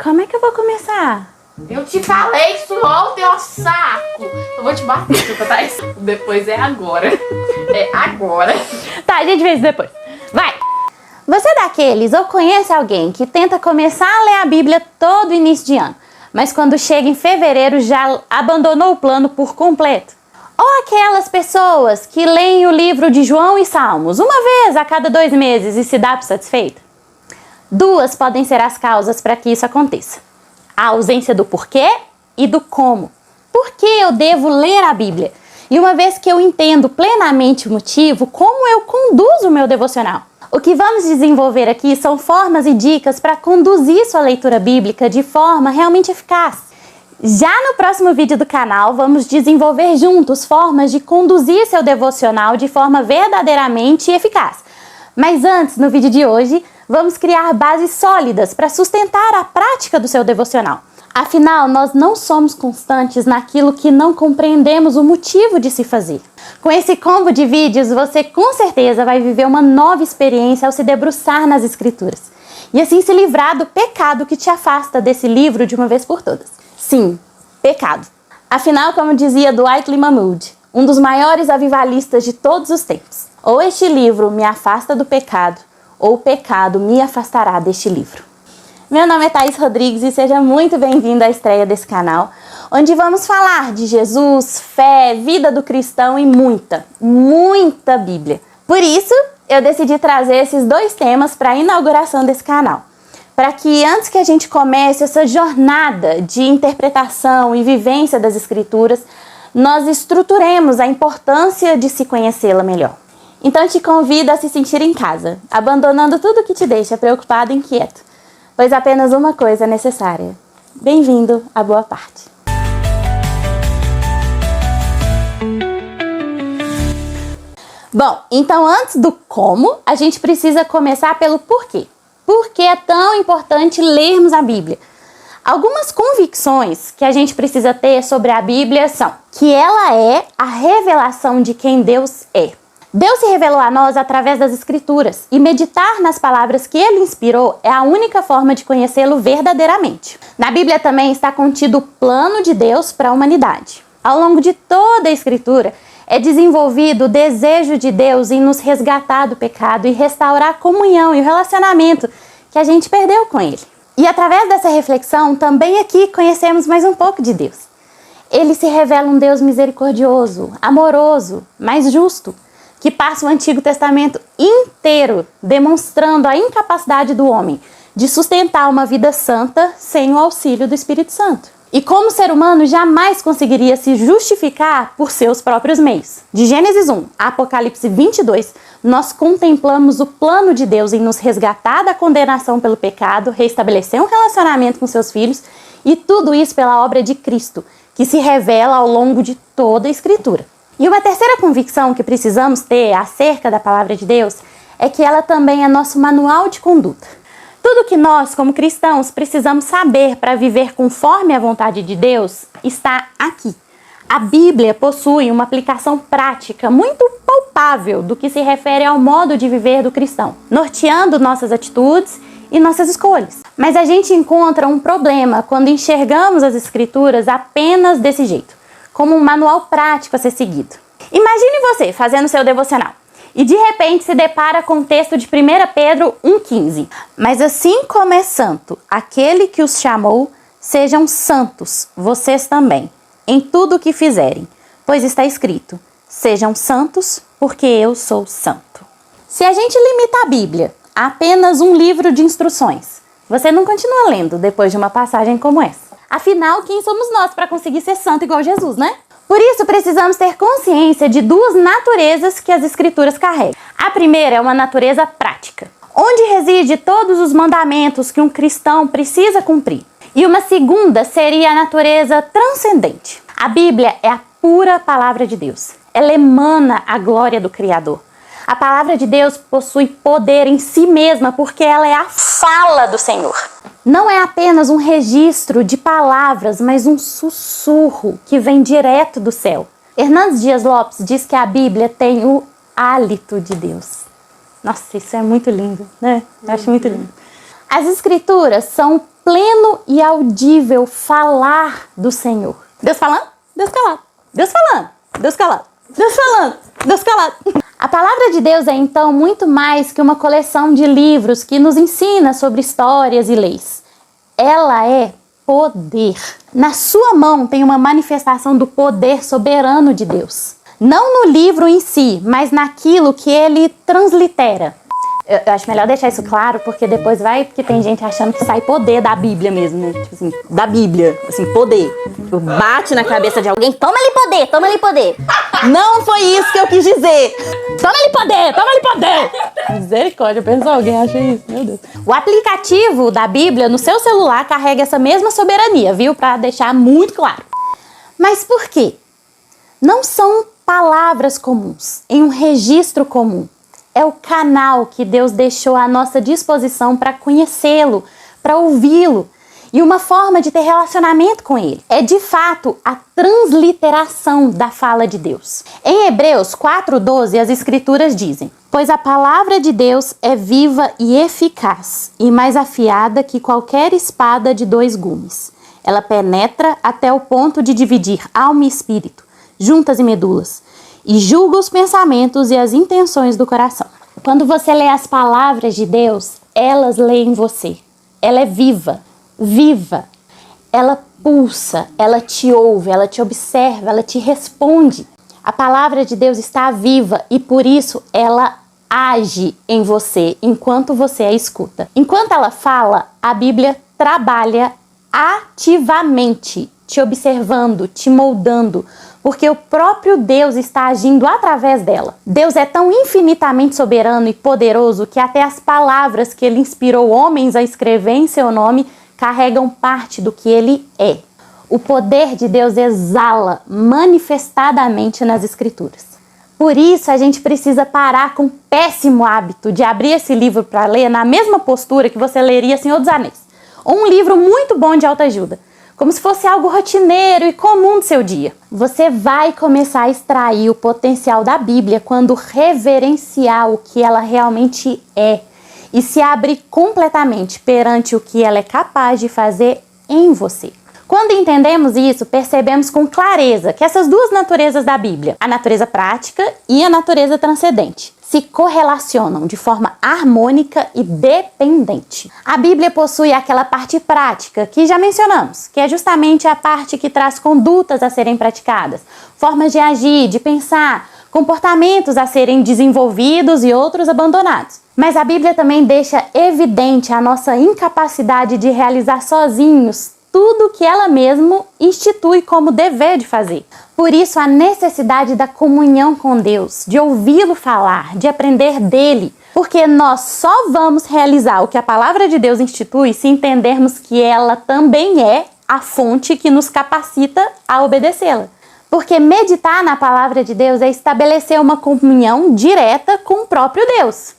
Como é que eu vou começar? Eu te falei isso ontem, ó saco. Eu vou te bater, tá? Depois é agora. É agora. Tá, a gente vê isso depois. Vai! Você é daqueles ou conhece alguém que tenta começar a ler a Bíblia todo início de ano, mas quando chega em fevereiro já abandonou o plano por completo? Ou aquelas pessoas que leem o livro de João e Salmos uma vez a cada 2 meses e se dá por satisfeita? Duas podem ser as causas para que isso aconteça: a ausência do porquê e do como. Por que eu devo ler a Bíblia? E uma vez que eu entendo plenamente o motivo, como eu conduzo o meu devocional? O que vamos desenvolver aqui são formas e dicas para conduzir sua leitura bíblica de forma realmente eficaz. Já no próximo vídeo do canal, vamos desenvolver juntos formas de conduzir seu devocional de forma verdadeiramente eficaz. Mas antes, no vídeo de hoje, vamos criar bases sólidas para sustentar a prática do seu devocional. Afinal, nós não somos constantes naquilo que não compreendemos o motivo de se fazer. Com esse combo de vídeos, você com certeza vai viver uma nova experiência ao se debruçar nas Escrituras. E assim se livrar do pecado que te afasta desse livro de uma vez por todas. Sim, pecado. Afinal, como dizia Dwight L. Moody, um dos maiores avivalistas de todos os tempos: ou este livro me afasta do pecado, ou o pecado me afastará deste livro. Meu nome é Thaís Rodrigues e seja muito bem-vindo à estreia desse canal, onde vamos falar de Jesus, fé, vida do cristão e muita Bíblia. Por isso, eu decidi trazer esses 2 temas para a inauguração desse canal, para que antes que a gente comece essa jornada de interpretação e vivência das Escrituras, nós estruturemos a importância de se conhecê-la melhor. Então te convido a se sentir em casa, abandonando tudo que te deixa preocupado e inquieto, pois apenas uma coisa é necessária. Bem-vindo à boa parte. Bom, então antes do como, a gente precisa começar pelo porquê. Por que é tão importante lermos a Bíblia? Algumas convicções que a gente precisa ter sobre a Bíblia são que ela é a revelação de quem Deus é. Deus se revelou a nós através das Escrituras e meditar nas palavras que Ele inspirou é a única forma de conhecê-lo verdadeiramente. Na Bíblia também está contido o plano de Deus para a humanidade. Ao longo de toda a Escritura é desenvolvido o desejo de Deus em nos resgatar do pecado e restaurar a comunhão e o relacionamento que a gente perdeu com Ele. E através dessa reflexão também aqui conhecemos mais um pouco de Deus. Ele se revela um Deus misericordioso, amoroso, mas justo, que passa o Antigo Testamento inteiro demonstrando a incapacidade do homem de sustentar uma vida santa sem o auxílio do Espírito Santo. E como ser humano jamais conseguiria se justificar por seus próprios meios. De Gênesis 1 a Apocalipse 22, nós contemplamos o plano de Deus em nos resgatar da condenação pelo pecado, restabelecer um relacionamento com seus filhos, e tudo isso pela obra de Cristo, que se revela ao longo de toda a Escritura. E uma terceira convicção que precisamos ter acerca da palavra de Deus é que ela também é nosso manual de conduta. Tudo que nós, como cristãos, precisamos saber para viver conforme a vontade de Deus está aqui. A Bíblia possui uma aplicação prática muito palpável do que se refere ao modo de viver do cristão, norteando nossas atitudes e nossas escolhas. Mas a gente encontra um problema quando enxergamos as Escrituras apenas desse jeito, como um manual prático a ser seguido. Imagine você fazendo seu devocional e de repente se depara com o texto de 1 Pedro 1,15. Mas assim como é santo aquele que os chamou, sejam santos vocês também, em tudo o que fizerem, pois está escrito: sejam santos, porque eu sou santo. Se a gente limita a Bíblia a apenas um livro de instruções, você não continua lendo depois de uma passagem como essa. Afinal, quem somos nós para conseguir ser santo igual Jesus, né? Por isso, precisamos ter consciência de 2 naturezas que as Escrituras carregam. A primeira é uma natureza prática, onde reside todos os mandamentos que um cristão precisa cumprir. E uma segunda seria a natureza transcendente. A Bíblia é a pura palavra de Deus. Ela emana a glória do Criador. A palavra de Deus possui poder em si mesma porque ela é a fala do Senhor. Não é apenas um registro de palavras, mas um sussurro que vem direto do céu. Hernandes Dias Lopes diz que a Bíblia tem o hálito de Deus. Nossa, isso é muito lindo, né? Eu acho muito lindo. As Escrituras são o pleno e audível falar do Senhor. Deus falando, Deus calado. Deus falando, Deus calado. Deus falando, Deus calado. A palavra de Deus é então muito mais que uma coleção de livros que nos ensina sobre histórias e leis. Ela é poder. Na sua mão tem uma manifestação do poder soberano de Deus. Não no livro em si, mas naquilo que ele translitera. Eu acho melhor deixar isso claro, porque depois vai que tem gente achando que sai poder da Bíblia mesmo, né? Tipo assim, da Bíblia, assim, poder. Tipo, bate na cabeça de alguém, toma-lhe poder, toma-lhe poder. Não foi isso que eu quis dizer. Toma-lhe poder, toma-lhe poder. Misericórdia, pensou alguém acha isso? Meu Deus. O aplicativo da Bíblia no seu celular carrega essa mesma soberania, viu? Pra deixar muito claro. Mas por quê? Não são palavras comuns, em um registro comum. É o canal que Deus deixou à nossa disposição para conhecê-lo, para ouvi-lo, e uma forma de ter relacionamento com ele. É de fato a transliteração da fala de Deus. Em Hebreus 4:12, as escrituras dizem: pois a palavra de Deus é viva e eficaz, e mais afiada que qualquer espada de 2 gumes. Ela penetra até o ponto de dividir alma e espírito, juntas e medulas, e julga os pensamentos e as intenções do coração. Quando você lê as palavras de Deus, elas leem você. Ela é viva, viva. Ela pulsa, ela te ouve, ela te observa, ela te responde. A palavra de Deus está viva e por isso ela age em você enquanto você a escuta. Enquanto ela fala, a Bíblia trabalha ativamente, te observando, te moldando, porque o próprio Deus está agindo através dela. Deus é tão infinitamente soberano e poderoso que até as palavras que ele inspirou homens a escrever em seu nome carregam parte do que ele é. O poder de Deus exala manifestadamente nas Escrituras. Por isso a gente precisa parar com o péssimo hábito de abrir esse livro para ler na mesma postura que você leria Senhor dos Anéis, ou um livro muito bom de autoajuda, como se fosse algo rotineiro e comum do seu dia. Você vai começar a extrair o potencial da Bíblia quando reverenciar o que ela realmente é e se abrir completamente perante o que ela é capaz de fazer em você. Quando entendemos isso, percebemos com clareza que essas duas naturezas da Bíblia, a natureza prática e a natureza transcendente, se correlacionam de forma harmônica e dependente. A Bíblia possui aquela parte prática que já mencionamos, que é justamente a parte que traz condutas a serem praticadas, formas de agir, de pensar, comportamentos a serem desenvolvidos e outros abandonados. Mas a Bíblia também deixa evidente a nossa incapacidade de realizar sozinhos tudo que ela mesma institui como dever de fazer. Por isso, a necessidade da comunhão com Deus, de ouvi-lo falar, de aprender dele, porque nós só vamos realizar o que a palavra de Deus institui se entendermos que ela também é a fonte que nos capacita a obedecê-la. Porque meditar na palavra de Deus é estabelecer uma comunhão direta com o próprio Deus,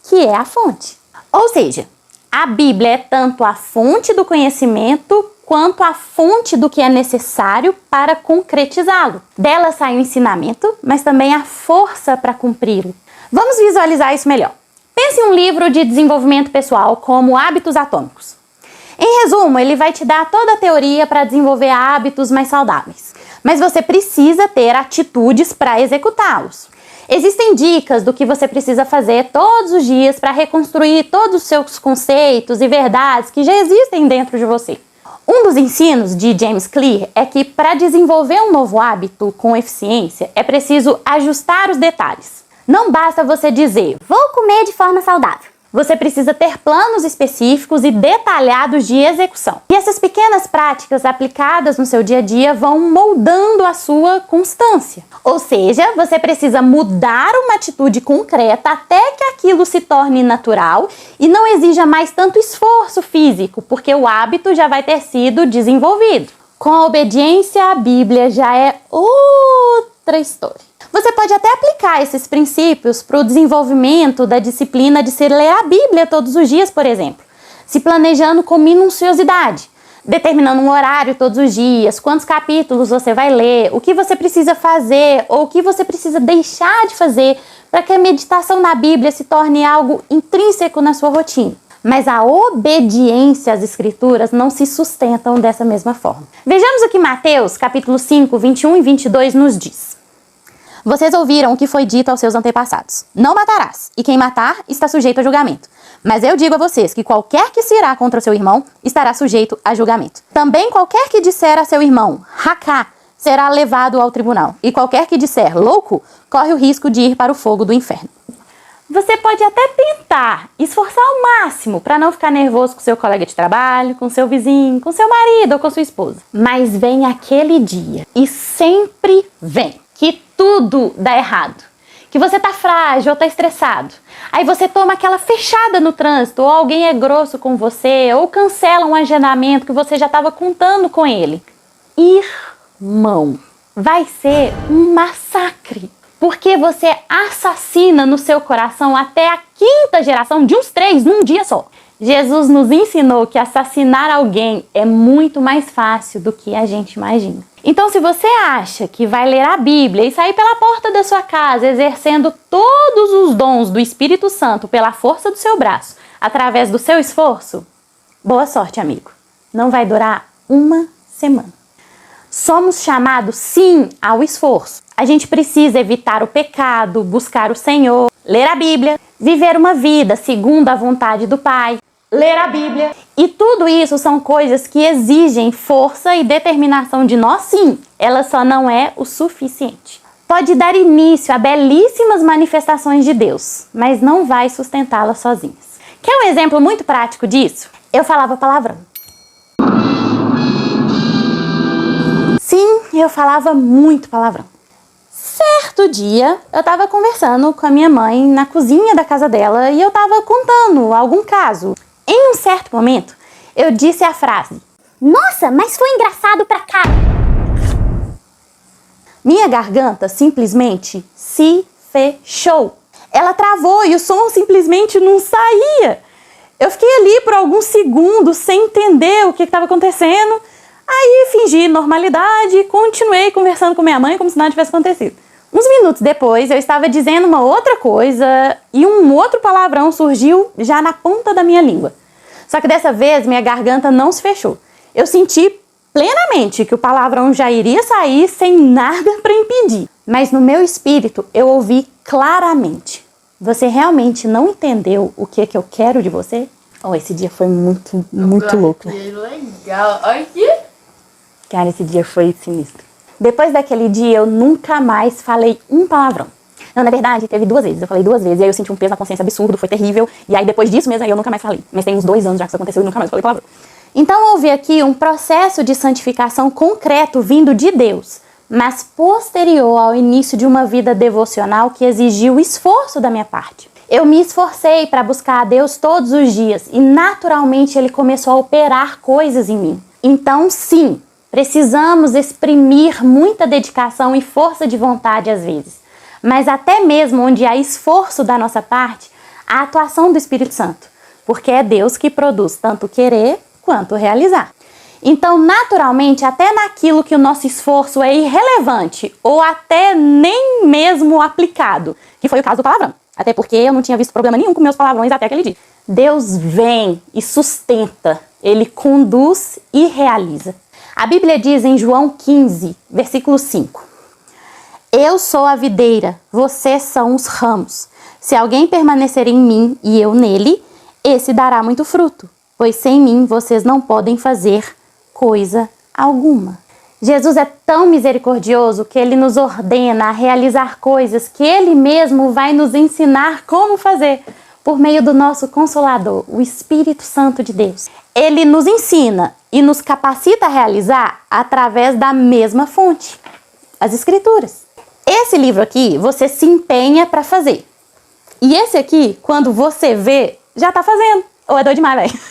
que é a fonte. Ou seja, a Bíblia é tanto a fonte do conhecimento quanto a fonte do que é necessário para concretizá-lo. Dela sai o ensinamento, mas também a força para cumpri-lo. Vamos visualizar isso melhor. Pense em um livro de desenvolvimento pessoal como Hábitos Atômicos. Em resumo, ele vai te dar toda a teoria para desenvolver hábitos mais saudáveis, mas você precisa ter atitudes para executá-los. Existem dicas do que você precisa fazer todos os dias para reconstruir todos os seus conceitos e verdades que já existem dentro de você. Um dos ensinos de James Clear é que para desenvolver um novo hábito com eficiência é preciso ajustar os detalhes. Não basta você dizer, vou comer de forma saudável. Você precisa ter planos específicos e detalhados de execução. E essas pequenas práticas aplicadas no seu dia a dia vão moldando a sua constância. Ou seja, você precisa mudar uma atitude concreta até que aquilo se torne natural e não exija mais tanto esforço físico, porque o hábito já vai ter sido desenvolvido. Com a obediência à Bíblia já é outra história. Você pode até aplicar esses princípios para o desenvolvimento da disciplina de se ler a Bíblia todos os dias, por exemplo, se planejando com minuciosidade, determinando um horário todos os dias, quantos capítulos você vai ler, o que você precisa fazer ou o que você precisa deixar de fazer para que a meditação na Bíblia se torne algo intrínseco na sua rotina. Mas a obediência às escrituras não se sustentam dessa mesma forma. Vejamos o que Mateus, capítulo 5, 21 e 22 nos diz. Vocês ouviram o que foi dito aos seus antepassados. Não matarás, e quem matar está sujeito a julgamento. Mas eu digo a vocês que qualquer que se irá contra o seu irmão estará sujeito a julgamento. Também qualquer que disser a seu irmão, racá, será levado ao tribunal. E qualquer que disser, louco, corre o risco de ir para o fogo do inferno. Você pode até tentar, esforçar ao máximo para não ficar nervoso com seu colega de trabalho, com seu vizinho, com seu marido ou com sua esposa. Mas vem aquele dia, e sempre vem, que tudo dá errado. Que você tá frágil ou tá estressado. Aí você toma aquela fechada no trânsito, ou alguém é grosso com você, ou cancela um agendamento que você já estava contando com ele. Irmão, vai ser um massacre. Porque você assassina no seu coração até a 5ª geração de uns 3 num dia só. Jesus nos ensinou que assassinar alguém é muito mais fácil do que a gente imagina. Então, se você acha que vai ler a Bíblia e sair pela porta da sua casa exercendo todos os dons do Espírito Santo pela força do seu braço, através do seu esforço, boa sorte, amigo. Não vai durar uma semana. Somos chamados, sim, ao esforço. A gente precisa evitar o pecado, buscar o Senhor, ler a Bíblia, viver uma vida segundo a vontade do Pai, ler a Bíblia. E tudo isso são coisas que exigem força e determinação de nós, sim. Ela só não é o suficiente. Pode dar início a belíssimas manifestações de Deus, mas não vai sustentá-las sozinhas. Quer um exemplo muito prático disso? Eu falava palavrão. Sim, eu falava muito palavrão. Certo dia, eu estava conversando com a minha mãe na cozinha da casa dela e eu estava contando algum caso. Em um certo momento, eu disse a frase: "Nossa, mas foi engraçado pra cá!" Minha garganta simplesmente se fechou. Ela travou e o som simplesmente não saía. Eu fiquei ali por alguns segundos sem entender o que estava acontecendo. Aí fingi normalidade e continuei conversando com minha mãe como se nada tivesse acontecido. Uns minutos depois, eu estava dizendo uma outra coisa e um outro palavrão surgiu já na ponta da minha língua. Só que dessa vez, minha garganta não se fechou. Eu senti plenamente que o palavrão já iria sair sem nada para impedir. Mas no meu espírito, eu ouvi claramente: "Você realmente não entendeu o que eu quero de você?" Oh, esse dia foi muito louco. Que legal. Olha aqui. Cara, esse dia foi sinistro. Depois daquele dia, eu nunca mais falei um palavrão. Não, na verdade, teve 2 vezes. Eu falei 2 vezes, e aí eu senti um peso na consciência absurdo, foi terrível. E aí, depois disso mesmo, aí eu nunca mais falei. Mas tem uns 2 anos já que isso aconteceu e nunca mais falei palavrão. Então, houve aqui um processo de santificação concreto vindo de Deus, mas posterior ao início de uma vida devocional que exigiu esforço da minha parte. Eu me esforcei para buscar a Deus todos os dias e, naturalmente, Ele começou a operar coisas em mim. Então, sim, precisamos exprimir muita dedicação e força de vontade às vezes. Mas até mesmo onde há esforço da nossa parte, há atuação do Espírito Santo. Porque é Deus que produz tanto querer quanto realizar. Então, naturalmente, até naquilo que o nosso esforço é irrelevante ou até nem mesmo aplicado, que foi o caso do palavrão. Até porque eu não tinha visto problema nenhum com meus palavrões até aquele dia. Deus vem e sustenta, Ele conduz e realiza. A Bíblia diz em João 15, versículo 5: "Eu sou a videira, vocês são os ramos. Se alguém permanecer em mim e eu nele, esse dará muito fruto, pois sem mim vocês não podem fazer coisa alguma." Jesus é tão misericordioso que Ele nos ordena a realizar coisas que Ele mesmo vai nos ensinar como fazer, por meio do nosso Consolador, o Espírito Santo de Deus. Ele nos ensina e nos capacita a realizar através da mesma fonte, as Escrituras. Esse livro aqui, você se empenha para fazer. E esse aqui, quando você vê, já tá fazendo. Ou é doido demais, velho?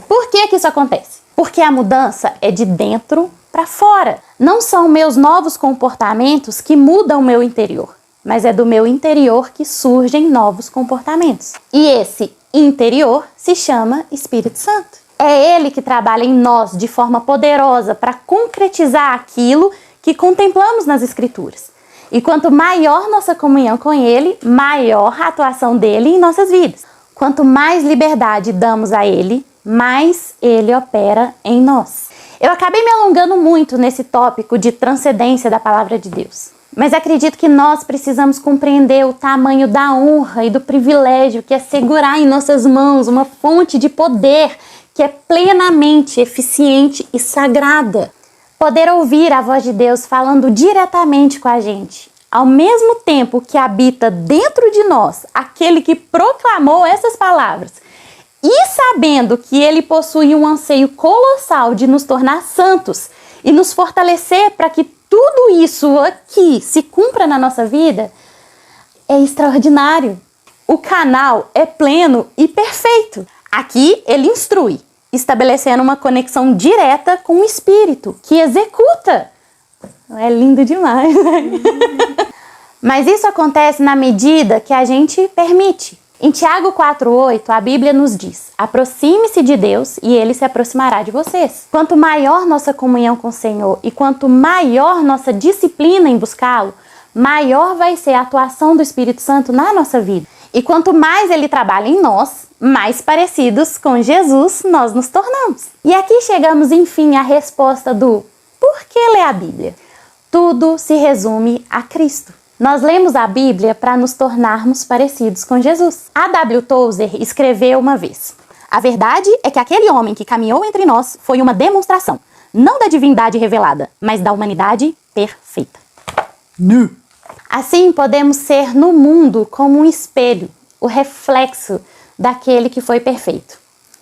Por que isso acontece? Porque a mudança é de dentro para fora. Não são meus novos comportamentos que mudam o meu interior, mas é do meu interior que surgem novos comportamentos. E esse interior se chama Espírito Santo. É Ele que trabalha em nós de forma poderosa para concretizar aquilo que contemplamos nas Escrituras. E quanto maior nossa comunhão com Ele, maior a atuação dele em nossas vidas. Quanto mais liberdade damos a Ele, mais Ele opera em nós. Eu acabei me alongando muito nesse tópico de transcendência da palavra de Deus. Mas acredito que nós precisamos compreender o tamanho da honra e do privilégio que é segurar em nossas mãos uma fonte de poder que é plenamente eficiente e sagrada. Poder ouvir a voz de Deus falando diretamente com a gente, ao mesmo tempo que habita dentro de nós aquele que proclamou essas palavras, e sabendo que ele possui um anseio colossal de nos tornar santos e nos fortalecer para que tudo isso aqui se cumpra na nossa vida, é extraordinário. O canal é pleno e perfeito. Aqui ele instrui, estabelecendo uma conexão direta com o Espírito, que executa. É lindo demais, né? Mas isso acontece na medida que a gente permite. Em Tiago 4,8, a Bíblia nos diz: aproxime-se de Deus e Ele se aproximará de vocês. Quanto maior nossa comunhão com o Senhor e quanto maior nossa disciplina em buscá-lo, maior vai ser a atuação do Espírito Santo na nossa vida. E quanto mais Ele trabalha em nós, mais parecidos com Jesus nós nos tornamos. E aqui chegamos, enfim, à resposta do por que ler a Bíblia? Tudo se resume a Cristo. Nós lemos a Bíblia para nos tornarmos parecidos com Jesus. A W. Tozer escreveu uma vez: a verdade é que aquele homem que caminhou entre nós foi uma demonstração, não da divindade revelada, mas da humanidade perfeita. Assim, podemos ser no mundo como um espelho, o reflexo daquele que foi perfeito,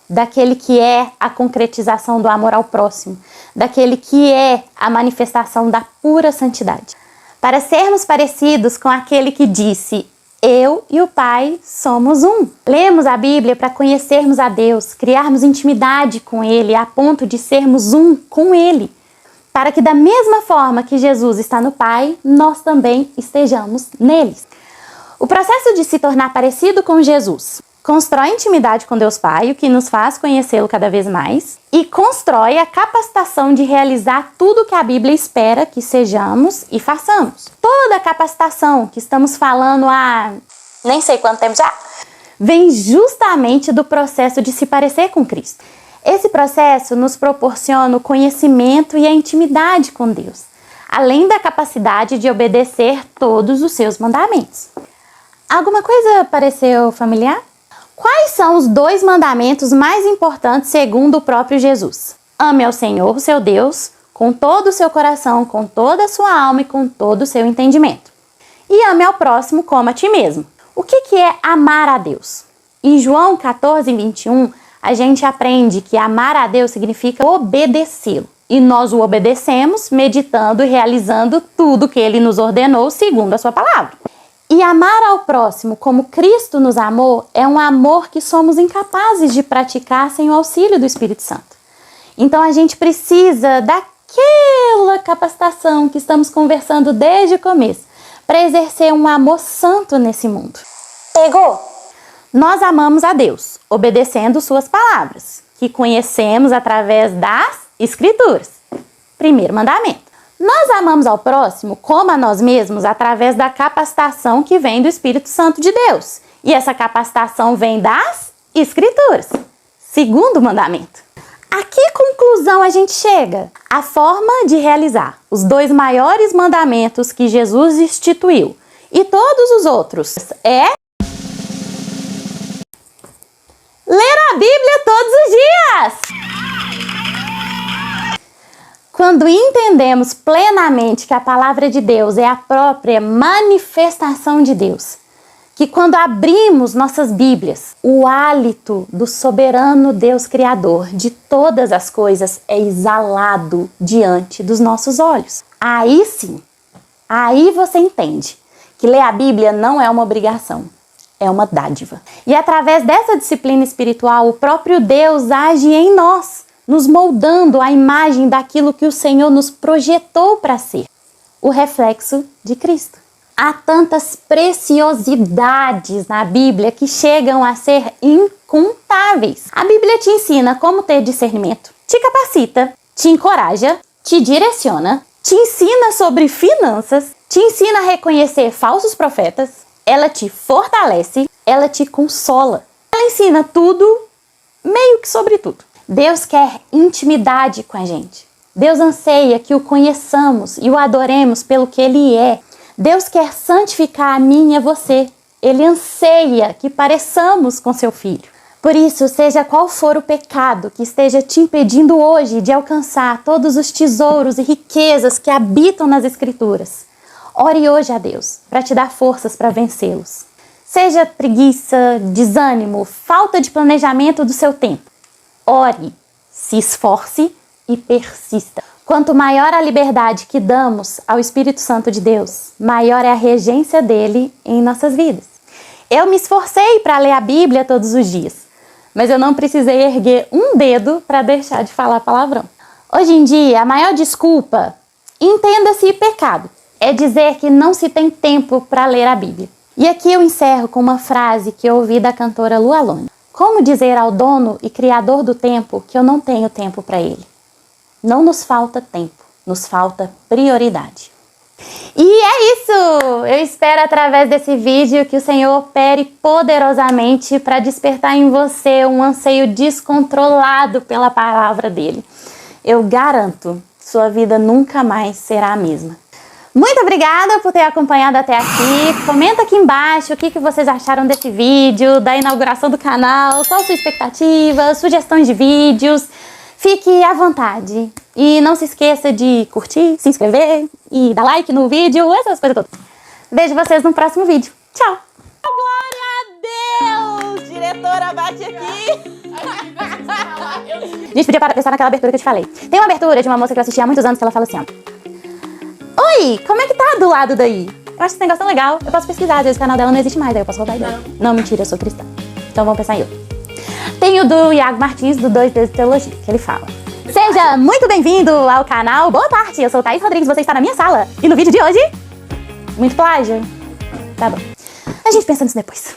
daquele que é a concretização do amor ao próximo, daquele que é a manifestação da pura santidade. Para sermos parecidos com aquele que disse: eu e o Pai somos um. Lemos a Bíblia para conhecermos a Deus, criarmos intimidade com Ele a ponto de sermos um com Ele, para que da mesma forma que Jesus está no Pai, nós também estejamos neles. O processo de se tornar parecido com Jesus constrói intimidade com Deus Pai, o que nos faz conhecê-lo cada vez mais, e constrói a capacitação de realizar tudo que a Bíblia espera que sejamos e façamos. Toda a capacitação que estamos falando há nem sei quanto tempo já, vem justamente do processo de se parecer com Cristo. Esse processo nos proporciona o conhecimento e a intimidade com Deus, além da capacidade de obedecer todos os seus mandamentos. Alguma coisa pareceu familiar? Quais são os 2 mandamentos mais importantes segundo o próprio Jesus? Ame ao Senhor, seu Deus, com todo o seu coração, com toda a sua alma e com todo o seu entendimento. E ame ao próximo como a ti mesmo. O que é amar a Deus? Em João 14:21, a gente aprende que amar a Deus significa obedecê-lo. E nós o obedecemos meditando e realizando tudo que Ele nos ordenou segundo a sua palavra. E amar ao próximo como Cristo nos amou é um amor que somos incapazes de praticar sem o auxílio do Espírito Santo. Então a gente precisa daquela capacitação que estamos conversando desde o começo para exercer um amor santo nesse mundo. Pegou? Nós amamos a Deus, obedecendo suas palavras, que conhecemos através das Escrituras. Primeiro mandamento. Nós amamos ao próximo como a nós mesmos através da capacitação que vem do Espírito Santo de Deus. E essa capacitação vem das Escrituras. Segundo mandamento. A que conclusão a gente chega? A forma de realizar os 2 maiores mandamentos que Jesus instituiu e todos os outros é ler a Bíblia todos os dias! Quando entendemos plenamente que a palavra de Deus é a própria manifestação de Deus, que quando abrimos nossas Bíblias, o hálito do soberano Deus Criador de todas as coisas é exalado diante dos nossos olhos. Aí sim, aí você entende que ler a Bíblia não é uma obrigação, é uma dádiva. E através dessa disciplina espiritual, o próprio Deus age em nós, nos moldando à imagem daquilo que o Senhor nos projetou para ser, o reflexo de Cristo. Há tantas preciosidades na Bíblia que chegam a ser incontáveis. A Bíblia te ensina como ter discernimento, te capacita, te encoraja, te direciona, te ensina sobre finanças, te ensina a reconhecer falsos profetas, ela te fortalece, ela te consola. Ela ensina tudo, meio que sobre tudo. Deus quer intimidade com a gente. Deus anseia que o conheçamos e o adoremos pelo que Ele é. Deus quer santificar a mim e a você. Ele anseia que pareçamos com seu Filho. Por isso, seja qual for o pecado que esteja te impedindo hoje de alcançar todos os tesouros e riquezas que habitam nas Escrituras, ore hoje a Deus para te dar forças para vencê-los. Seja preguiça, desânimo, falta de planejamento do seu tempo. Ore, se esforce e persista. Quanto maior a liberdade que damos ao Espírito Santo de Deus, maior é a regência dele em nossas vidas. Eu me esforcei para ler a Bíblia todos os dias, mas eu não precisei erguer um dedo para deixar de falar palavrão. Hoje em dia, a maior desculpa, entenda-se pecado, é dizer que não se tem tempo para ler a Bíblia. E aqui eu encerro com uma frase que eu ouvi da cantora Lu Alone. Como dizer ao dono e criador do tempo que eu não tenho tempo para ele? Não nos falta tempo, nos falta prioridade. E é isso! Eu espero através desse vídeo que o Senhor opere poderosamente para despertar em você um anseio descontrolado pela palavra dele. Eu garanto, sua vida nunca mais será a mesma. Muito obrigada por ter acompanhado até aqui. Comenta aqui embaixo o que vocês acharam desse vídeo, da inauguração do canal, qual a sua expectativa, sugestões de vídeos. Fique à vontade. E não se esqueça de curtir, se inscrever e dar like no vídeo, essas coisas todas. Vejo vocês no próximo vídeo. Tchau! Glória a Deus! Diretora, bate aqui! A gente podia pensar naquela abertura que eu te falei. Tem uma abertura de uma moça que eu assisti há muitos anos que ela fala assim, ó. Oi, como é que tá do lado daí? Eu acho esse negócio tão legal. Eu posso pesquisar, às vezes o canal dela não existe mais, aí eu posso rodar ideia. Não, mentira, eu sou cristã. Então vamos pensar em outro. Tem o do Iago Martins, do 2 Dedos de Teologia, que ele fala: seja muito bem-vindo ao canal Boa Parte, eu sou Thaís Rodrigues, você está na minha sala. E no vídeo de hoje, muito plágio. Tá bom. A gente pensa nisso depois.